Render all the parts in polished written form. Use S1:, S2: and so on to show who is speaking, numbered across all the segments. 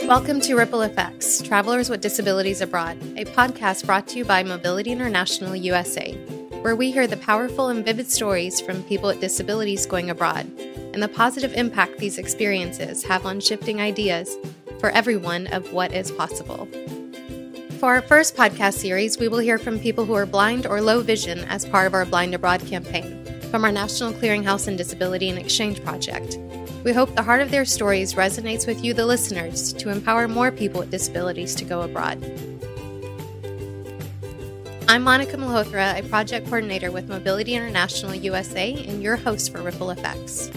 S1: Welcome to Ripple Effects, Travelers with Disabilities Abroad, a podcast brought to you by Mobility International USA, where we hear the powerful and vivid stories from people with disabilities going abroad and the positive impact these experiences have on shifting ideas for everyone of what is possible. For our first podcast series, we will hear from people who are blind or low vision as part of our Blind Abroad campaign from our National Clearinghouse and Disability and Exchange Project. We hope the heart of their stories resonates with you, the listeners, to empower more people with disabilities to go abroad. I'm Monica Malhotra, a project coordinator with Mobility International USA, and your host for Ripple Effects.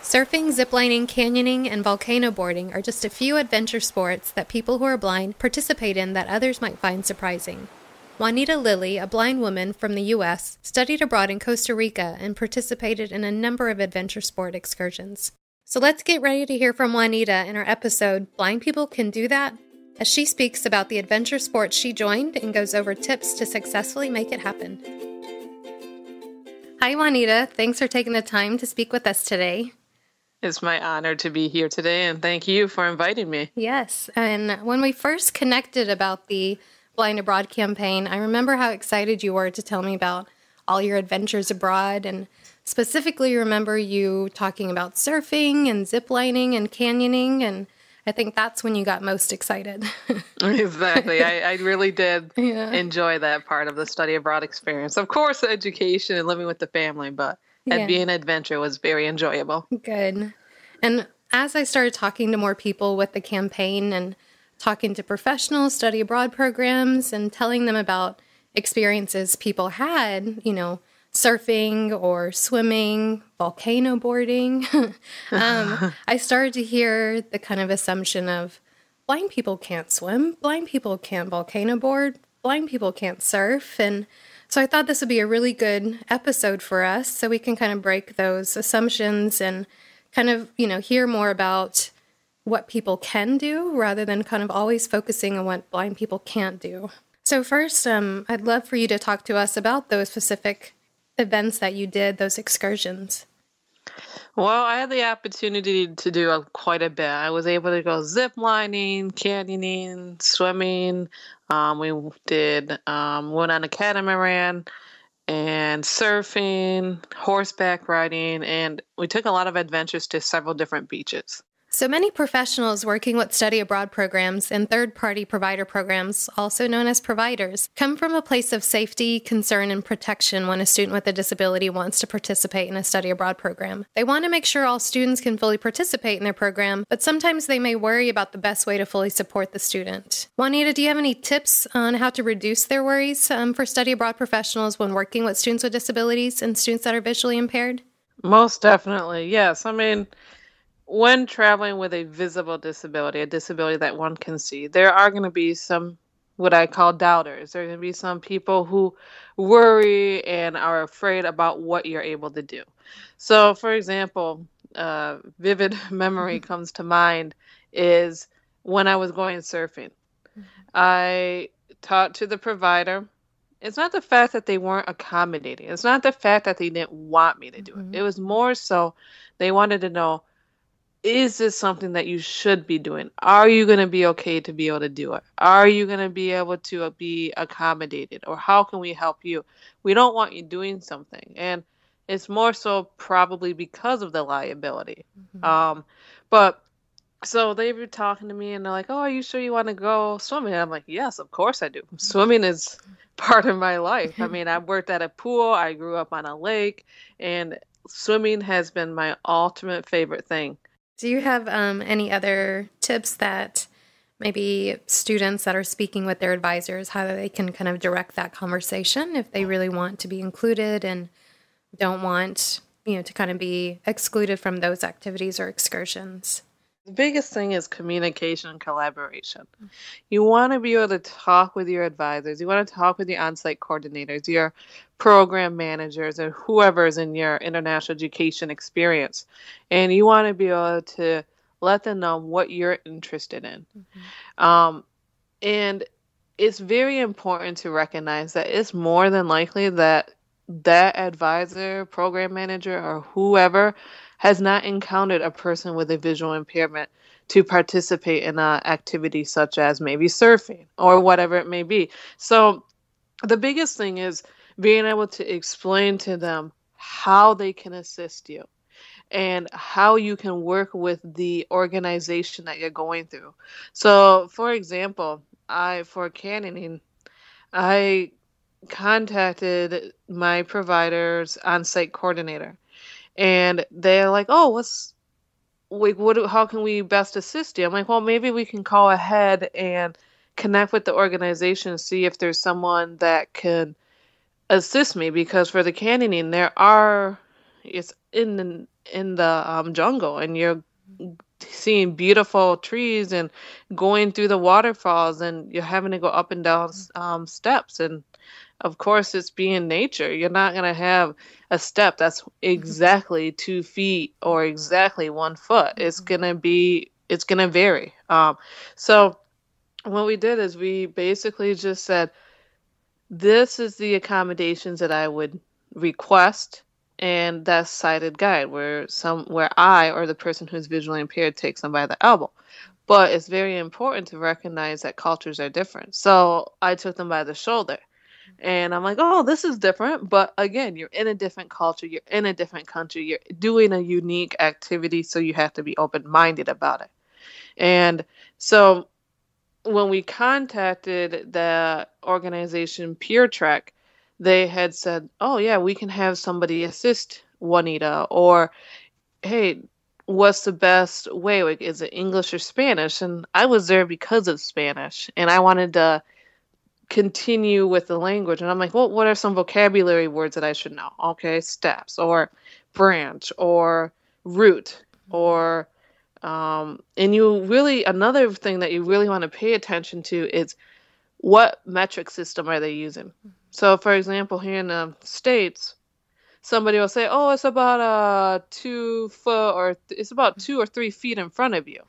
S1: Surfing, ziplining, canyoning, and volcano boarding are just a few adventure sports that people who are blind participate in that others might find surprising. Juanita Lilly, a blind woman from the U.S., studied abroad in Costa Rica and participated in a number of adventure sport excursions. So let's get ready to hear from Juanita in our episode, Blind People Can Do That?, as she speaks about the adventure sports she joined and goes over tips to successfully make it happen. Hi, Juanita. Thanks for taking the time to speak with us today.
S2: It's my honor to be here today, and thank you for inviting me.
S1: Yes, and when we first connected about the Blind Abroad campaign, I remember how excited you were to tell me about all your adventures abroad, and specifically remember you talking about surfing and ziplining and canyoning, and I think that's when you got most excited.
S2: Exactly. I really did enjoy that part of the study abroad experience. Of course, the education and living with the family, but being an adventure was very enjoyable.
S1: Good. And as I started talking to more people with the campaign and talking to professionals, study abroad programs, and telling them about experiences people had, surfing or swimming, volcano boarding, I started to hear the kind of assumption of blind people can't swim, blind people can't volcano board, blind people can't surf, and so I thought this would be a really good episode for us so we can kind of break those assumptions and kind of, hear more about what people can do rather than kind of always focusing on what blind people can't do. So first, I'd love for you to talk to us about those specific events that you did, those excursions.
S2: Well, I had the opportunity to do quite a bit. I was able to go zip lining, canyoning, swimming. We went on a catamaran and surfing, horseback riding, and we took a lot of adventures to several different beaches.
S1: So many professionals working with study abroad programs and third-party provider programs, also known as providers, come from a place of safety, concern, and protection when a student with a disability wants to participate in a study abroad program. They want to make sure all students can fully participate in their program, but sometimes they may worry about the best way to fully support the student. Juanita, do you have any tips on how to reduce their worries for study abroad professionals when working with students with disabilities and students that are visually impaired?
S2: Most definitely, yes. When traveling with a visible disability, a disability that one can see, there are going to be some what I call doubters. There are going to be some people who worry and are afraid about what you're able to do. So, for example, vivid memory comes to mind is when I was going surfing. I talked to the provider. It's not the fact that they weren't accommodating. It's not the fact that they didn't want me to do it. It was more so they wanted to know, is this something that you should be doing? Are you going to be okay to be able to do it? Are you going to be able to be accommodated? Or how can we help you? We don't want you doing something. And it's more so probably because of the liability. But so they were talking to me and they're like, oh, are you sure you want to go swimming? And I'm like, yes, of course I do. Swimming is part of my life. I worked at a pool. I grew up on a lake. And swimming has been my ultimate favorite thing.
S1: Do you have any other tips that maybe students that are speaking with their advisors, how they can kind of direct that conversation if they really want to be included and don't want to kind of be excluded from those activities or excursions?
S2: The biggest thing is communication and collaboration. You want to be able to talk with your advisors. You want to talk with your on-site coordinators, your program managers, or whoever is in your international education experience. And you want to be able to let them know what you're interested in. Um, and it's very important to recognize that it's more than likely that that advisor, program manager, or whoever has not encountered a person with a visual impairment to participate in an activity such as maybe surfing or whatever it may be. So the biggest thing is being able to explain to them how they can assist you and how you can work with the organization that you're going through. So, for example, for canyoning, I contacted my provider's on-site coordinator, and they're like, "Oh, how can we best assist you?" I'm like, "Well, maybe we can call ahead and connect with the organization, see if there's someone that can assist me, because for the canyoning, it's in the jungle, and you're seeing beautiful trees and going through the waterfalls, and you're having to go up and down steps, and of course it's being nature. You're not going to have a step that's exactly 2 feet or exactly 1 foot. It's going to vary. So what we did is we basically just said, this is the accommodations that I would request, and that's sighted guide, where I or the person who's visually impaired takes them by the elbow. But it's very important to recognize that cultures are different. So I took them by the shoulder. And I'm like, oh, this is different. But again, you're in a different culture. You're in a different country. You're doing a unique activity. So you have to be open-minded about it. And so when we contacted the organization Peer Trek, they had said, oh, yeah, we can have somebody assist Juanita. Or, hey, what's the best way? Like, is it English or Spanish? And I was there because of Spanish. And I wanted to continue with the language. And I'm like, well, what are some vocabulary words that I should know? Okay, steps or branch or root or and another thing that you really want to pay attention to is what metric system are they using. So for example, here in the States, somebody will say, oh, it's about 2 foot, or it's about 2 or 3 feet in front of you.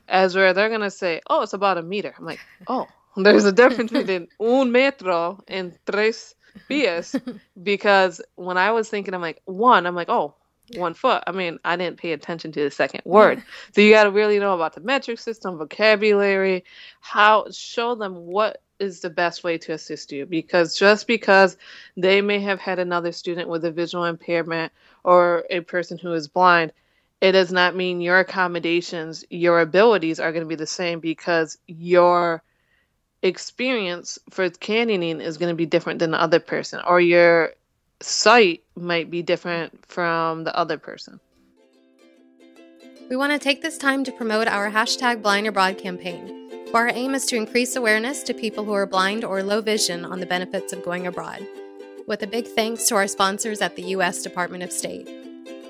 S2: As where they're going to say, oh, it's about a meter. I'm like, oh, there's a difference between un metro and tres pies. Because when I was thinking, I'm like, oh, 1 foot. I mean, I didn't pay attention to the second word. So you got to really know about the metric system, vocabulary, show them what is the best way to assist you. Because just because they may have had another student with a visual impairment or a person who is blind, it does not mean your accommodations, your abilities are going to be the same, because your experience for canyoning is going to be different than the other person, or your sight might be different from the other person.
S1: We want to take this time to promote our #BlindAbroad campaign, where our aim is to increase awareness to people who are blind or low vision on the benefits of going abroad, with a big thanks to our sponsors at the U.S. Department of State.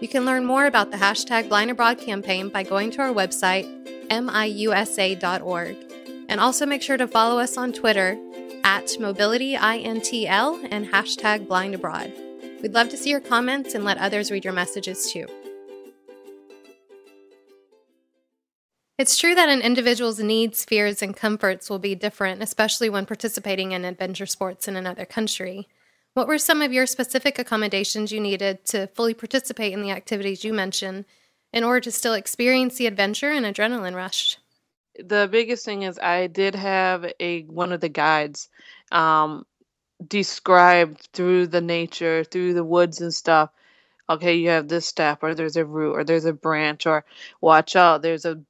S1: You can learn more about the #BlindAbroad campaign by going to our website, miusa.org, and also make sure to follow us on Twitter @MobilityINTL and #BlindAbroad. We'd love to see your comments and let others read your messages too. It's true that an individual's needs, fears, and comforts will be different, especially when participating in adventure sports in another country. What were some of your specific accommodations you needed to fully participate in the activities you mentioned in order to still experience the adventure and adrenaline rush?
S2: The biggest thing is I did have one of the guides described through the nature, through the woods and stuff. Okay, you have this step, or there's a root, or there's a branch, or watch out, there's a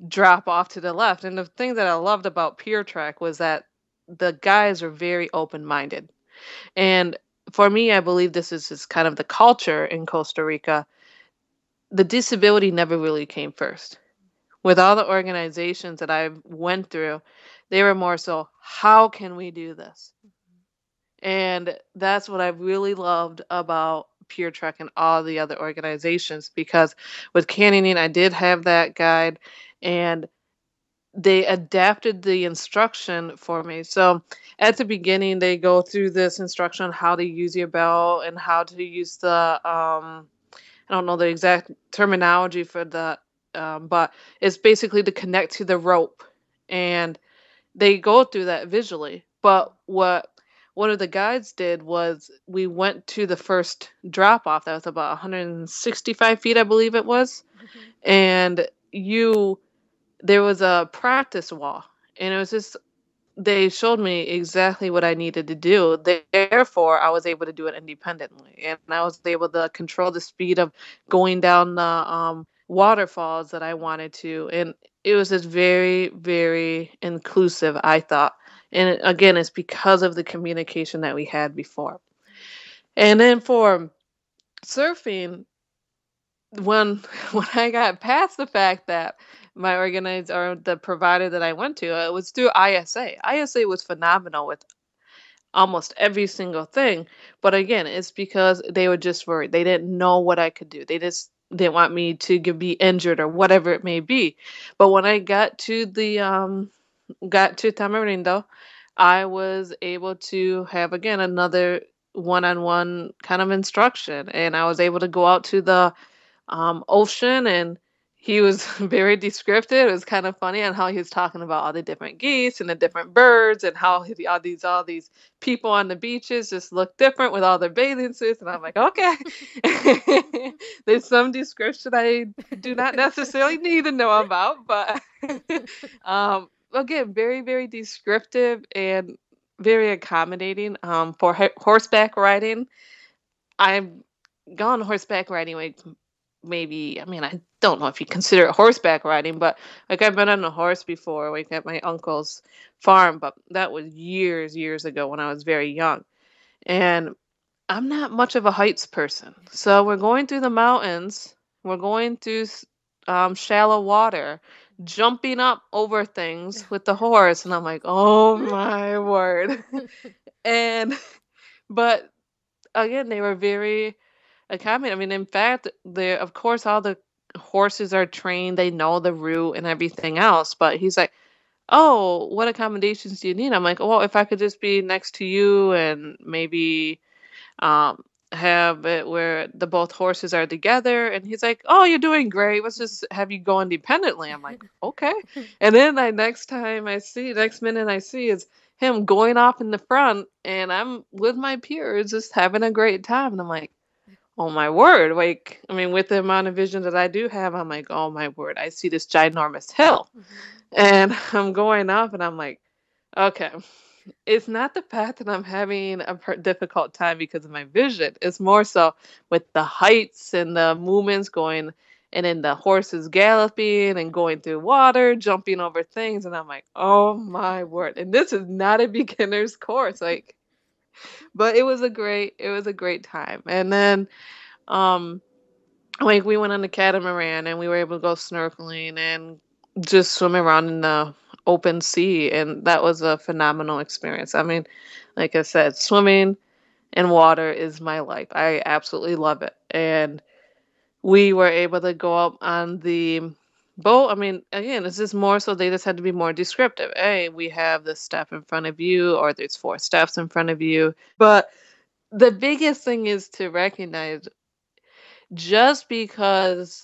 S2: drop off to the left. And the thing that I loved about Peer Trek was that the guys are very open-minded. And for me, I believe this is just kind of the culture in Costa Rica. The disability never really came first. With all the organizations that I went through, they were more so, how can we do this? And that's what I really loved about Peer Trek and all the other organizations, because with canyoning, I did have that guide, and they adapted the instruction for me. So at the beginning, they go through this instruction on how to use your belt and how to use the I don't know the exact terminology for that, but it's basically to connect to the rope, and they go through that visually. But what one of the guides did was we went to the first drop off. That was about 165 feet, I believe it was, and you there was a practice wall, and it was just they showed me exactly what I needed to do. Therefore, I was able to do it independently, and I was able to control the speed of going down the waterfalls that I wanted to. And it was just very, very inclusive, I thought. And again, it's because of the communication that we had before. And then for surfing, when when I got past the fact that my organizer or the provider that I went to, it was through ISA. ISA was phenomenal with almost every single thing. But again, it's because they were just worried. They didn't know what I could do. They just didn't want me to be injured or whatever it may be. But when I got to Tamarindo, I was able to have again another one-on-one kind of instruction, and I was able to go out to the ocean, and he was very descriptive. It was kind of funny on how he was talking about all the different geese and the different birds, and how all these people on the beaches just look different with all their bathing suits. And I'm like, okay, there's some description I do not necessarily need to know about, but again, very very descriptive and very accommodating. For horseback riding, I've gone horseback riding like maybe, I mean, I don't know if you consider it horseback riding, but like I've been on a horse before, like at my uncle's farm, but that was years ago when I was very young. And I'm not much of a heights person. So we're going through the mountains, we're going through shallow water, jumping up over things with the horse. And I'm like, oh my word. And, but again, they were very accommodating. I mean, in fact, of course, all the horses are trained, they know the route and everything else. But he's like, "Oh, what accommodations do you need?" I'm like, "Well, if I could just be next to you and maybe um, have it where the both horses are together." And he's like, "Oh, you're doing great. Let's just have you go independently." I'm like, "Okay." And then next minute I see is him going off in the front, and I'm with my peers just having a great time. And I'm like, oh my word. Like, I mean, with the amount of vision that I do have, I'm like, oh my word, I see this ginormous hill. And I'm going up, and I'm like, okay, it's not the fact that I'm having a difficult time because of my vision. It's more so with the heights and the movements going, and then the horses galloping and going through water, jumping over things. And I'm like, oh my word. And this is not a beginner's course. Like, but it was a great time. And then, um, like we went on the catamaran, and we were able to go snorkeling and just swim around in the open sea, and that was a phenomenal experience. I mean, like I said, swimming in water is my life. I absolutely love it. And we were able to go up on the boat. I mean, again, it's just more so they just had to be more descriptive. Hey, we have this step in front of you, or there's four steps in front of you. But the biggest thing is to recognize, just because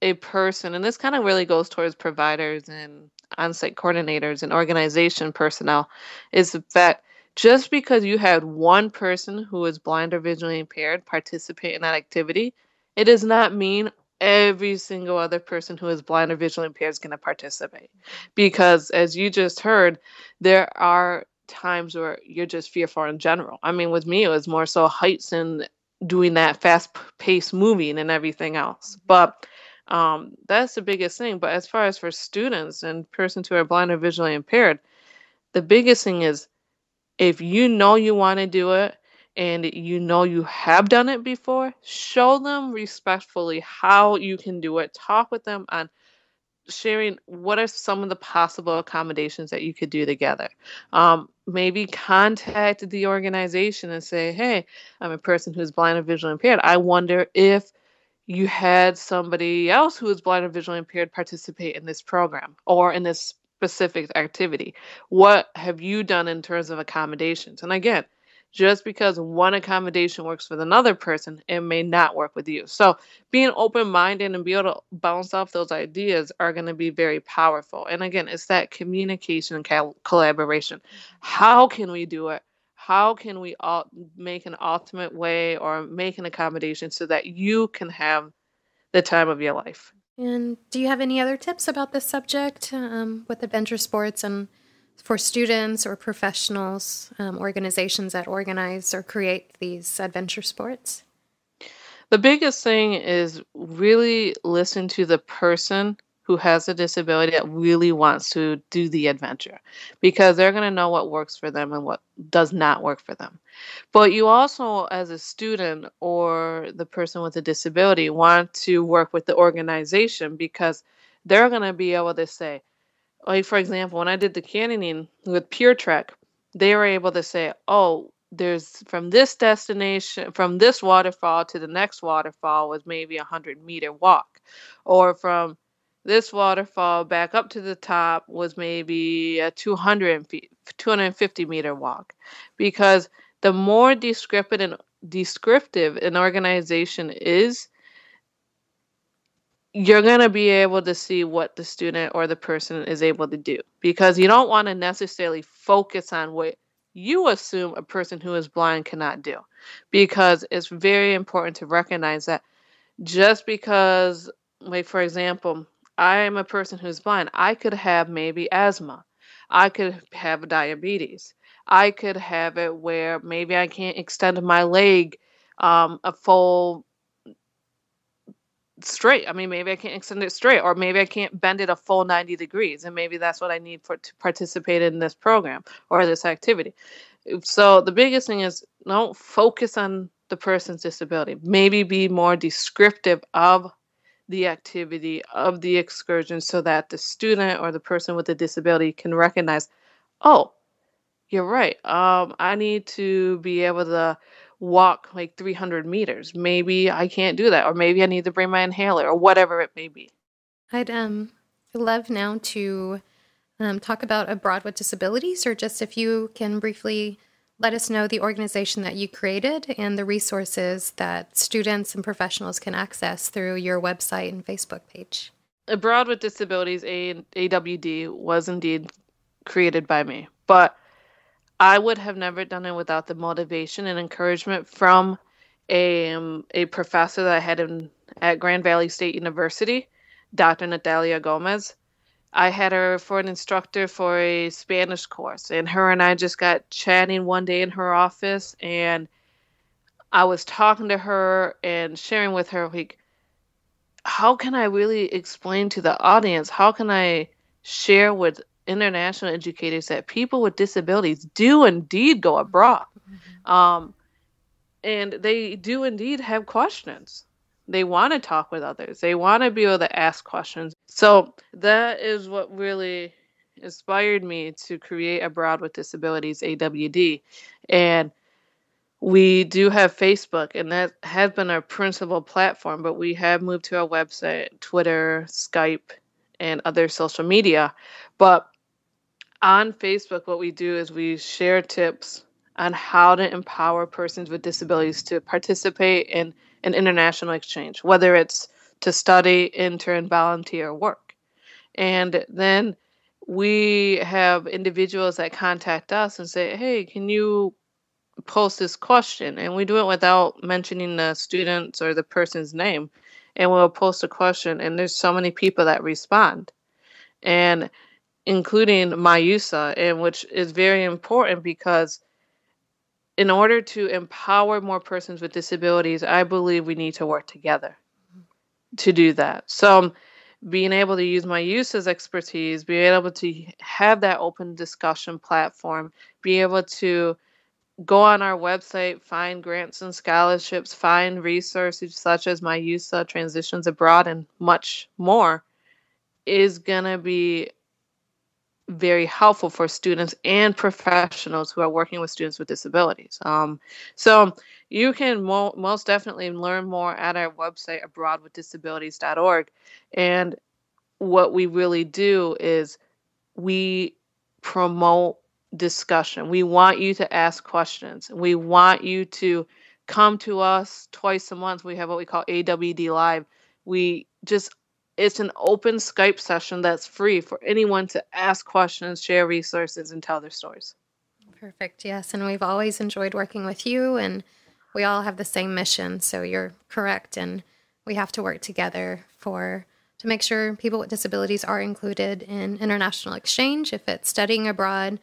S2: a person, and this kind of really goes towards providers and on-site coordinators and organization personnel, is that just because you had one person who is blind or visually impaired participate in that activity, it does not mean every single other person who is blind or visually impaired is going to participate. Because as you just heard, there are times where you're just fearful in general. I mean, with me, it was more so heights and doing that fast-paced moving and everything else. But that's the biggest thing. But as far as for students and persons who are blind or visually impaired, the biggest thing is, if you know you want to do it and you know you have done it before, show them respectfully how you can do it. Talk with them on sharing what are some of the possible accommodations that you could do together. Maybe contact the organization and say, hey, I'm a person who's blind or visually impaired. I wonder if you had somebody else who is blind or visually impaired participate in this program or in this specific activity. What have you done in terms of accommodations? And again, just because one accommodation works with another person, it may not work with you. So being open-minded and be able to bounce off those ideas are going to be very powerful. And again, it's that communication and collaboration. How can we do it? How can we all make an ultimate way or make an accommodation so that you can have the time of your life?
S1: And do you have any other tips about this subject with adventure sports and for students or professionals, organizations that organize or create these adventure sports?
S2: The biggest thing is really listen to the person who has a disability that really wants to do the adventure, because they're going to know what works for them and what does not work for them. But you also, as a student or the person with a disability, want to work with the organization because they're going to be able to say, like, for example, when I did the canyoning with Pure Trek, they were able to say, oh, there's from this destination, from this waterfall to the next waterfall was maybe a 100-meter walk. Or from this waterfall back up to the top was maybe a 250-meter walk. Because the more descriptive an organization is, you're going to be able to see what the student or the person is able to do, because you don't want to necessarily focus on what you assume a person who is blind cannot do, because it's very important to recognize that just because, like, for example, I am a person who's blind, I could have maybe asthma, I could have diabetes, I could have it where maybe I can't extend my leg a full straight. I mean, maybe I can't extend it straight, or maybe I can't bend it a full 90 degrees, and maybe that's what I need for to participate in this program or this activity. So the biggest thing is don't focus on the person's disability. Maybe be more descriptive of the activity of the excursion so that the student or the person with the disability can recognize, oh, you're right. I need to be able to walk like 300 meters. Maybe I can't do that, or maybe I need to bring my inhaler, or whatever it may be.
S1: I'd love now to talk about Abroad with Disabilities, or just if you can briefly let us know the organization that you created and the resources that students and professionals can access through your website and Facebook page.
S2: Abroad with Disabilities, AWD, was indeed created by me, but I would have never done it without the motivation and encouragement from a professor that I had at Grand Valley State University, Dr. Natalia Gomez. I had her for an instructor for a Spanish course, and her and I just got chatting one day in her office, and I was talking to her and sharing with her, like, how can I really explain to the audience? How can I share with international educators that people with disabilities do indeed go abroad? Um, and they do indeed have questions. They want to talk with others. They want to be able to ask questions. So that is what really inspired me to create Abroad with Disabilities, AWD. And we do have Facebook, and that has been our principal platform, but we have moved to our website, Twitter, Skype, and other social media. But on Facebook, what we do is we share tips on how to empower persons with disabilities to participate in an international exchange, whether it's to study, intern, volunteer, or work. And then we have individuals that contact us and say, hey, can you post this question? And we do it without mentioning the student's or the person's name. And we'll post a question, and there's so many people that respond. And including Mayusa, and which is very important because in order to empower more persons with disabilities, I believe we need to work together to do that. So being able to use Mayusa's expertise, being able to have that open discussion platform, be able to go on our website, find grants and scholarships, find resources such as Mayusa, Transitions Abroad, and much more, is going to be very helpful for students and professionals who are working with students with disabilities. So you can most definitely learn more at our website, abroadwithdisabilities.org. And what we really do is we promote discussion. We want you to ask questions. We want you to come to us twice a month. We have what we call AWD Live. It's an open Skype session that's free for anyone to ask questions, share resources, and tell their stories.
S1: Perfect. Yes. And we've always enjoyed working with you, and we all have the same mission. So you're correct. And we have to work together to make sure people with disabilities are included in international exchange, if it's studying abroad,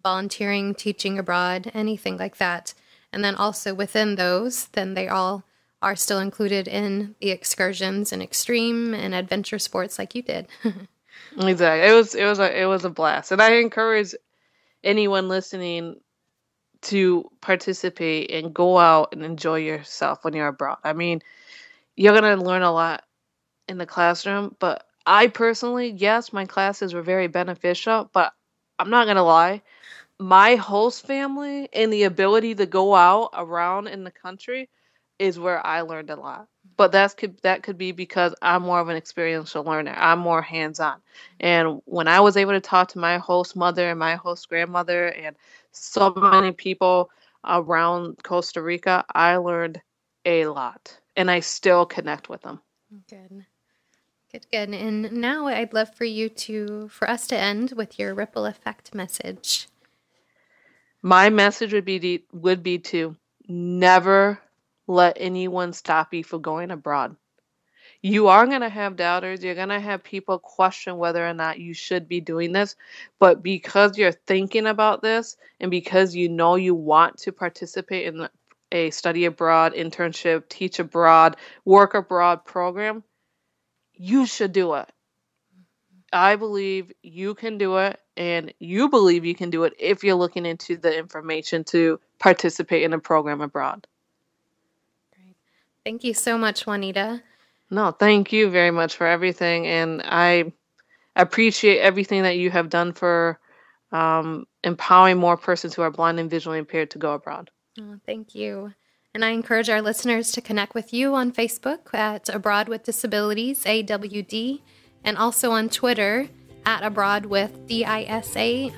S1: volunteering, teaching abroad, anything like that. And then also within those, then they all are still included in the excursions and extreme and adventure sports like you did.
S2: Exactly. It was a blast. And I encourage anyone listening to participate and go out and enjoy yourself when you're abroad. I mean, you're going to learn a lot in the classroom, but I personally, yes, my classes were very beneficial, but I'm not going to lie. My host family and the ability to go out around in the country is where I learned a lot. But that could be because I'm more of an experiential learner. I'm more hands-on. And when I was able to talk to my host mother and my host grandmother and so many people around Costa Rica, I learned a lot. And I still connect with them.
S1: Good. And now I'd love for us to end with your ripple effect message.
S2: My message would be to never let anyone stop you from going abroad. You are going to have doubters. You're going to have people question whether or not you should be doing this. But because you're thinking about this and because you know you want to participate in a study abroad, internship, teach abroad, work abroad program, you should do it. I believe you can do it, and you believe you can do it if you're looking into the information to participate in a program abroad.
S1: Thank you so much, Juanita.
S2: No, thank you very much for everything. And I appreciate everything that you have done for empowering more persons who are blind and visually impaired to go abroad.
S1: Oh, thank you. And I encourage our listeners to connect with you on Facebook at Abroad with Disabilities, AWD, and also on Twitter at Abroad with DISA_.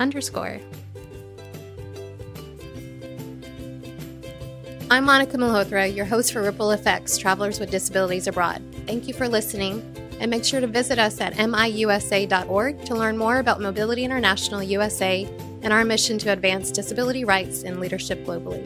S1: I'm Monica Malhotra, your host for Ripple Effects, Travelers with Disabilities Abroad. Thank you for listening, and make sure to visit us at miusa.org to learn more about Mobility International USA and our mission to advance disability rights and leadership globally.